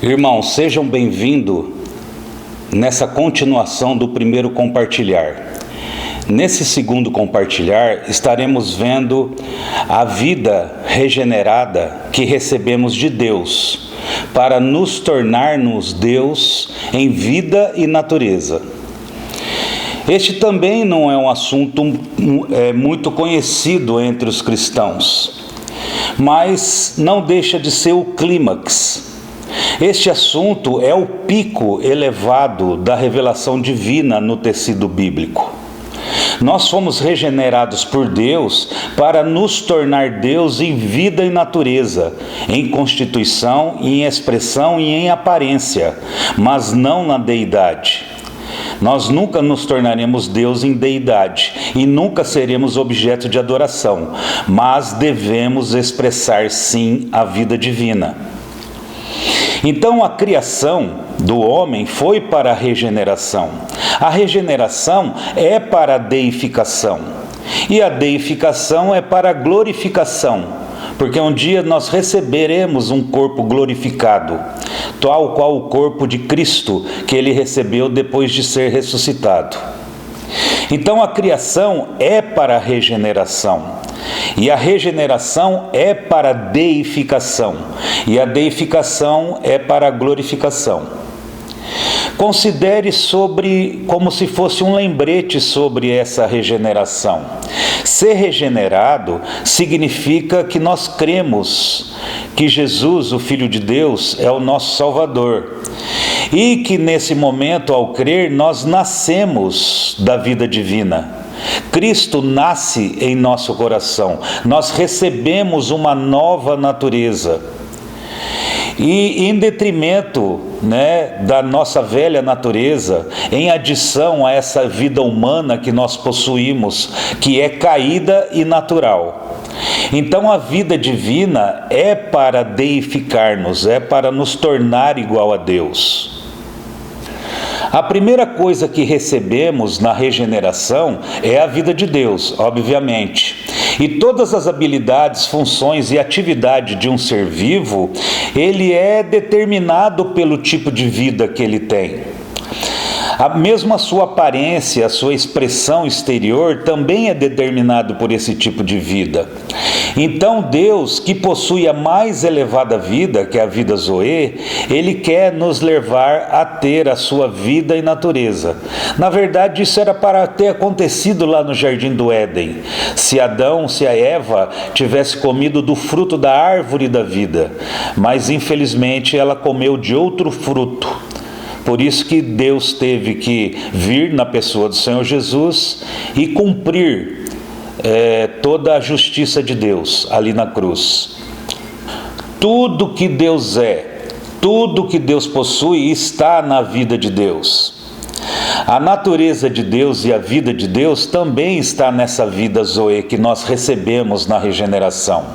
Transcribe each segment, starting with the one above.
Irmãos, sejam bem-vindos nessa continuação do primeiro compartilhar. Nesse segundo compartilhar, estaremos vendo a vida regenerada que recebemos de Deus, para nos tornarmos Deus em vida e natureza. Este também não é um assunto muito conhecido entre os cristãos, mas não deixa de ser o clímax. Este assunto é o pico elevado da revelação divina no tecido bíblico. Nós fomos regenerados por Deus para nos tornar Deus em vida e natureza, em constituição, em expressão e em aparência, mas não na deidade. Nós nunca nos tornaremos Deus em deidade e nunca seremos objeto de adoração, mas devemos expressar sim a vida divina. Então a criação do homem foi para a regeneração. A regeneração é para a deificação. E a deificação é para a glorificação. Porque um dia nós receberemos um corpo glorificado, tal qual o corpo de Cristo que ele recebeu depois de ser ressuscitado. Então a criação é para a regeneração. E a regeneração é para a deificação, e a deificação é para a glorificação. Considere como se fosse um lembrete sobre essa regeneração. Ser regenerado significa que nós cremos que Jesus, o Filho de Deus, é o nosso Salvador. E que nesse momento, ao crer, nós nascemos da vida divina. Cristo nasce em nosso coração, nós recebemos uma nova natureza. E em detrimento da nossa velha natureza, em adição a essa vida humana que nós possuímos, que é caída e natural. Então a vida divina é para deificar-nos, é para nos tornar igual a Deus. A primeira coisa que recebemos na regeneração é a vida de Deus, obviamente. E todas as habilidades, funções e atividades de um ser vivo, ele é determinado pelo tipo de vida que ele tem. Mesmo a sua aparência, a sua expressão exterior também é determinado por esse tipo de vida. Então Deus, que possui a mais elevada vida, que é a vida Zoe, Ele quer nos levar a ter a sua vida e natureza. Na verdade, isso era para ter acontecido lá no Jardim do Éden. Se a Eva tivesse comido do fruto da árvore da vida, mas infelizmente ela comeu de outro fruto. Por isso que Deus teve que vir na pessoa do Senhor Jesus e cumprir toda a justiça de Deus ali na cruz. Tudo que Deus é, tudo que Deus possui está na vida de Deus. A natureza de Deus e a vida de Deus também está nessa vida Zoe que nós recebemos na regeneração.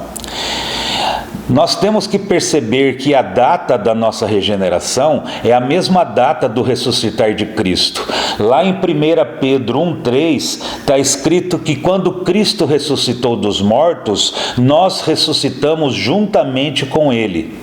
Nós temos que perceber que a data da nossa regeneração é a mesma data do ressuscitar de Cristo. Lá em 1 Pedro 1,3 está escrito que quando Cristo ressuscitou dos mortos, nós ressuscitamos juntamente com Ele.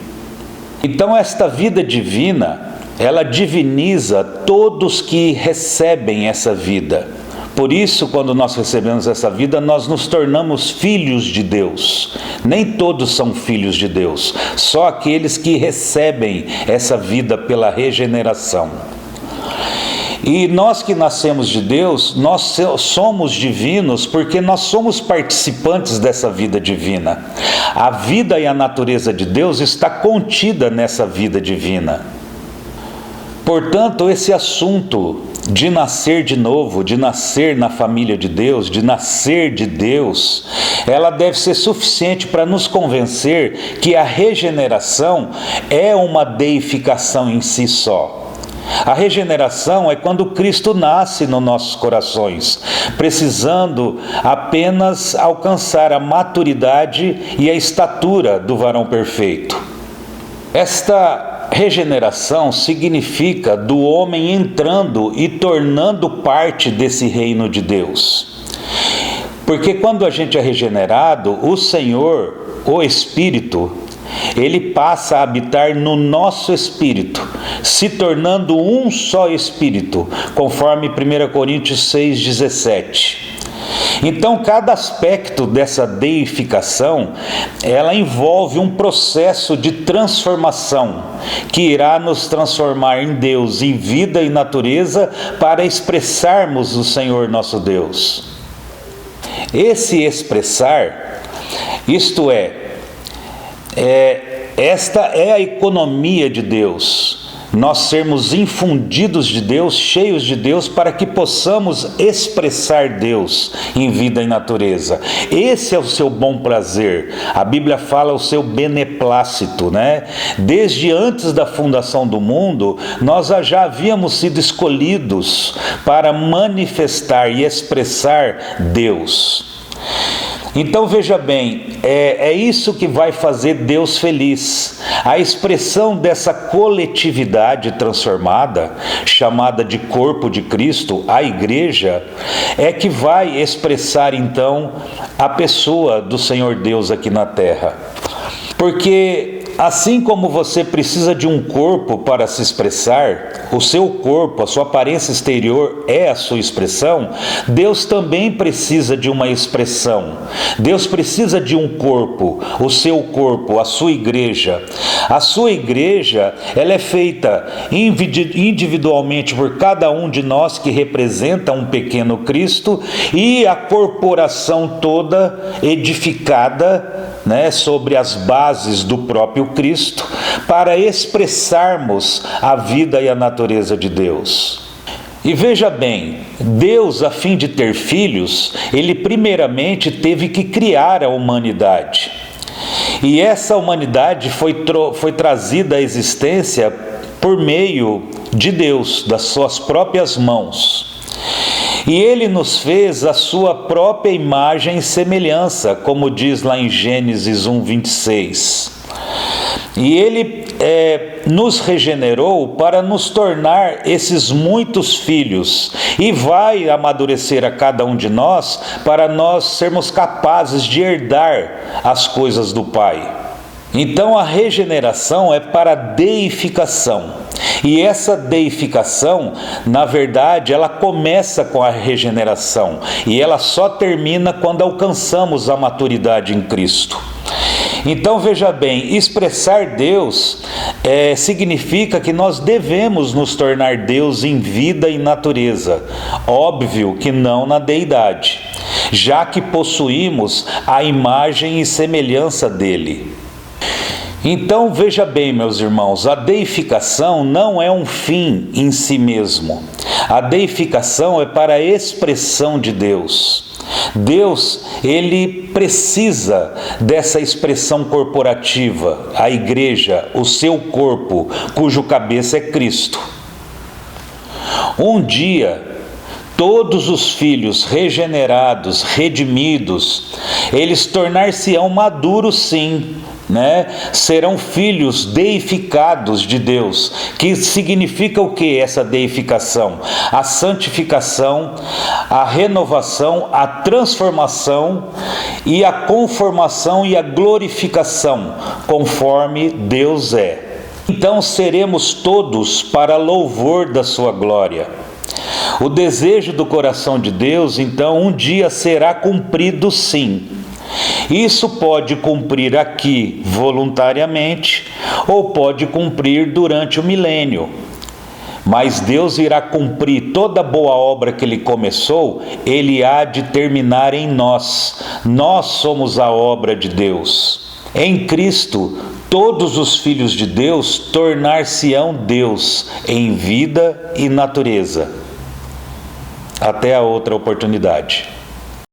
Então esta vida divina, ela diviniza todos que recebem essa vida. Por isso, quando nós recebemos essa vida, nós nos tornamos filhos de Deus. Nem todos são filhos de Deus, só aqueles que recebem essa vida pela regeneração. E nós que nascemos de Deus, nós somos divinos porque nós somos participantes dessa vida divina. A vida e a natureza de Deus está contida nessa vida divina. Portanto, esse assunto de nascer de novo, de nascer na família de Deus, de nascer de Deus, ela deve ser suficiente para nos convencer que a regeneração é uma deificação em si só. A regeneração é quando Cristo nasce nos nossos corações, precisando apenas alcançar a maturidade e a estatura do varão perfeito. Esta regeneração significa do homem entrando e tornando parte desse reino de Deus. Porque quando a gente é regenerado, o Senhor, o Espírito, ele passa a habitar no nosso espírito, se tornando um só espírito, conforme 1 Coríntios 6,17. Então, cada aspecto dessa deificação, ela envolve um processo de transformação, que irá nos transformar em Deus, em vida e natureza, para expressarmos o Senhor nosso Deus. Esse expressar, isto esta é a economia de Deus. Nós sermos infundidos de Deus, cheios de Deus, para que possamos expressar Deus em vida e natureza. Esse é o seu bom prazer. A Bíblia fala o seu beneplácito, né? Desde antes da fundação do mundo, nós já havíamos sido escolhidos para manifestar e expressar Deus. Então veja bem, é isso que vai fazer Deus feliz. A expressão dessa coletividade transformada, chamada de corpo de Cristo, a igreja, é que vai expressar então a pessoa do Senhor Deus aqui na terra. Porque assim como você precisa de um corpo para se expressar, o seu corpo, a sua aparência exterior é a sua expressão, Deus também precisa de uma expressão. Deus precisa de um corpo, o seu corpo, a sua igreja. A sua igreja, ela é feita individualmente por cada um de nós que representa um pequeno Cristo, e a corporação toda edificada, né, sobre as bases do próprio Cristo, para expressarmos a vida e a natureza de Deus. E veja bem, Deus, a fim de ter filhos, ele primeiramente teve que criar a humanidade. E essa humanidade foi trazida à existência por meio de Deus, das suas próprias mãos. E ele nos fez a sua própria imagem e semelhança, como diz lá em Gênesis 1:26. E ele nos regenerou para nos tornar esses muitos filhos, e vai amadurecer a cada um de nós para nós sermos capazes de herdar as coisas do Pai. Então a regeneração é para a deificação. E essa deificação, na verdade, ela começa com a regeneração, e ela só termina quando alcançamos a maturidade em Cristo. Então veja bem, expressar Deus significa que nós devemos nos tornar Deus em vida e natureza. Óbvio que não na deidade, já que possuímos a imagem e semelhança dele. Então veja bem, meus irmãos, a deificação não é um fim em si mesmo. A deificação é para a expressão de Deus. Deus, ele precisa dessa expressão corporativa, a igreja, o seu corpo, cujo cabeça é Cristo. Um dia, todos os filhos regenerados, redimidos, eles tornar-se-ão maduros sim, né? Serão filhos deificados de Deus. Que significa o que essa deificação? A santificação, a renovação, a transformação e a conformação e a glorificação, conforme Deus é. Então seremos todos para louvor da sua glória. O desejo do coração de Deus, então, um dia será cumprido sim. Isso pode cumprir aqui voluntariamente, ou pode cumprir durante o milênio. Mas Deus irá cumprir toda a boa obra que Ele começou, Ele há de terminar em nós. Nós somos a obra de Deus. Em Cristo, todos os filhos de Deus tornar-se-ão Deus em vida e natureza. Até a outra oportunidade.